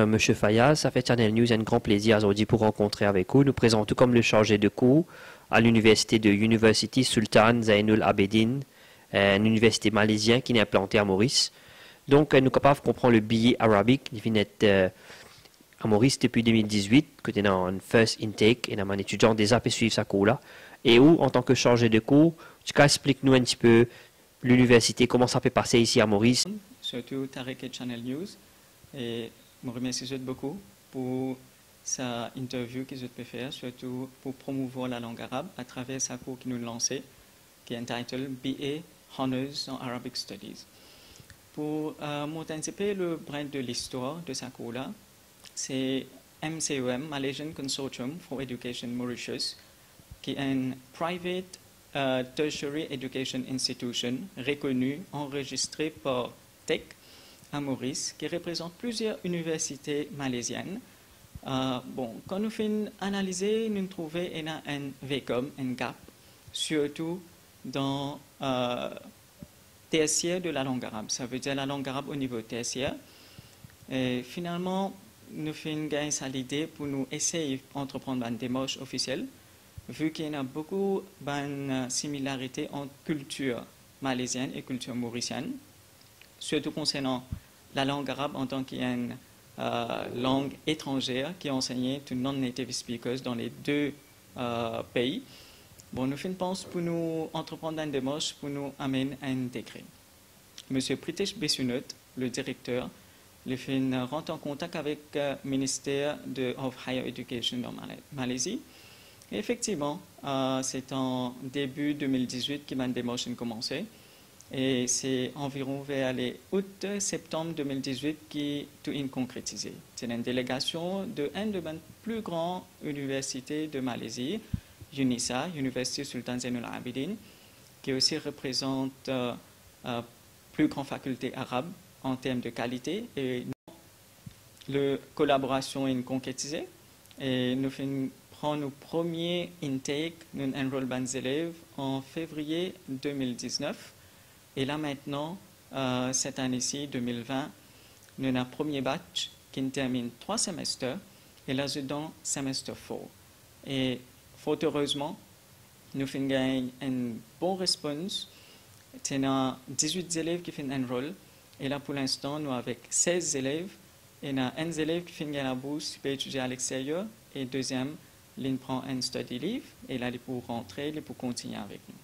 Monsieur Fayaz, ça fait Channel News un grand plaisir aujourd'hui pour rencontrer avec vous. Nous présentons comme le chargé de cours à l'université de University Sultan Zainul Abedin, une université malaisienne qui est implantée à Maurice. Donc, nous sommes capables de comprendre le billet arabique qui vient d'être à Maurice depuis 2018, que tu es dans un first intake et un étudiant déjà peut suivre sa cours là. Et où, en tant que chargé de cours, tu expliques-nous un petit peu l'université, comment ça peut passer ici à Maurice. Surtout Tarek et Channel News. Et je vous remercie beaucoup pour sa interview qu'ils ont pu faire, surtout pour promouvoir la langue arabe à travers sa cours qui nous lançait, qui est intitulé BA Honors en Arabic Studies. Pour monter un petit peu le brin de l'histoire de sa cours-là, c'est MCOM, Malaysian Consortium for Education Mauritius, qui est une private tertiary education institution reconnue, enregistrée par TEC à Maurice, qui représente plusieurs universités malaisiennes. Quand nous faisons analyser, nous trouvons un vacuum, un gap, surtout dans tertiaire de la langue arabe. Ça veut dire la langue arabe au niveau tertiaire. Et finalement, nous faisons gagner ça l'idée pour nous essayer d'entreprendre une démarche officielle, vu qu'il y a beaucoup de similarités entre culture malaisienne et culture mauricienne, surtout concernant la langue arabe en tant qu'une langue étrangère qui est enseignée to non-native speakers dans les deux pays. Bon, nous pensons pour nous entreprendre une démarche pour nous amener à intégrer. Monsieur Pritesh Bessunot, le directeur, le rentre en contact avec le ministère of Higher Education en Malaisie. Et effectivement, c'est en début 2018 que ma démarche a commencé. Et c'est environ vers les août-septembre 2018 qui tout est concrétisé. C'est une délégation de une des plus grandes universités de Malaisie, UNISA, University Sultan Zainul Abidin, qui aussi représente la plus grande faculté arabe en termes de qualité. Et la collaboration est concrétisée. Et nous prenons nos premiers intake, nous enrôlons des élèves en février 2019. Et là maintenant, cette année-ci, 2020, nous avons un premier batch qui termine 3 semestres et là, c'est dans semestre 4. Et fort heureusement, nous avons gagné une bonne réponse. Il y a 18 élèves qui finissent enrôler. Et là, pour l'instant, nous avons avec 16 élèves. Et il y a un élève qui finit la bourse, qui peut étudier à l'extérieur. Et deuxième, il prend un study leave. Et là, il peut rentrer, il peut continuer avec nous.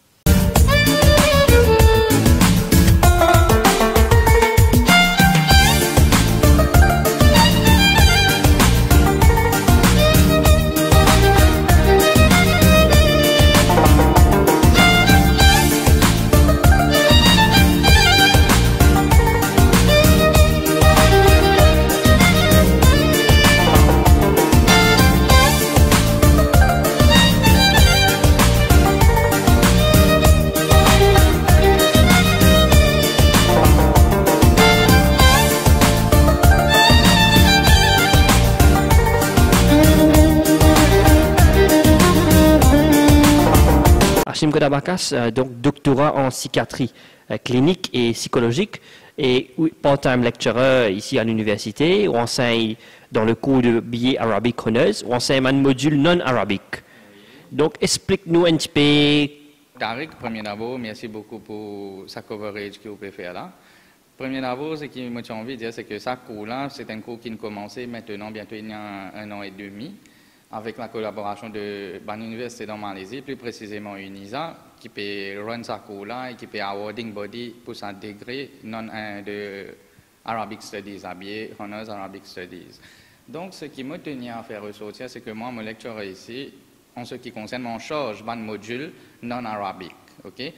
Hashim Kodabakas, donc doctorat en psychiatrie clinique et psychologique et part-time lecturer ici à l'université, où enseigne dans le cours de BA Arabic Honors, où enseigne un module non arabique. Donc explique-nous un petit peu. Tarek, premier d'abord, merci beaucoup pour sa coverage que vous pouvez faire là. Premier d'abord, ce que j'ai envie de dire, c'est que ce cours-là, c'est un cours qui a commencé maintenant, bientôt il y a 1 an et demi, avec la collaboration de l'université dans Malaisie, plus précisément UNISA, qui peut run sa cours-là et qui peut awarding body pour sa degré non de Arabic Studies, ABA, Honors Arabic Studies. Donc, ce qui m'a tenu à faire ressortir, c'est que moi, mon lecture ici, en ce qui concerne mon charge, un module non arabique, ok?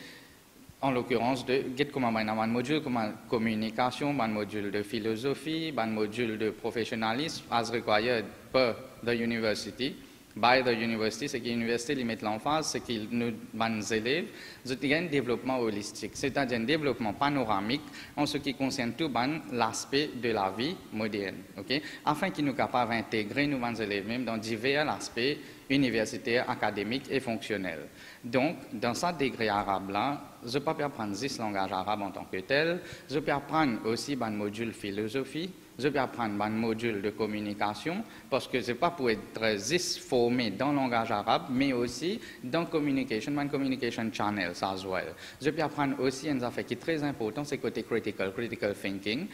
En l'occurrence, un module comme communication, un module de philosophie, un module de professionnalisme, as required per the university, by the university, c'est que l'université limite met l'emphase, c'est que nous, les élèves, ont un développement holistique, c'est-à-dire un développement panoramique en ce qui concerne tout l'aspect de la vie moderne, ok? Afin qu'ils nous capables d'intégrer nous, les élèves, même dans divers aspects universitaires, académiques et fonctionnels. Donc, dans ce degré arabe-là, je peux apprendre 10 langages arabes en tant que tel, je peux apprendre aussi un module philosophie, Je peux apprendre un module de communication parce que ce n'est pas pour être juste formé dans le langage arabe, mais aussi dans communication channels as well. Je peux apprendre aussi une affaire qui est très importante, c'est côté critical thinking.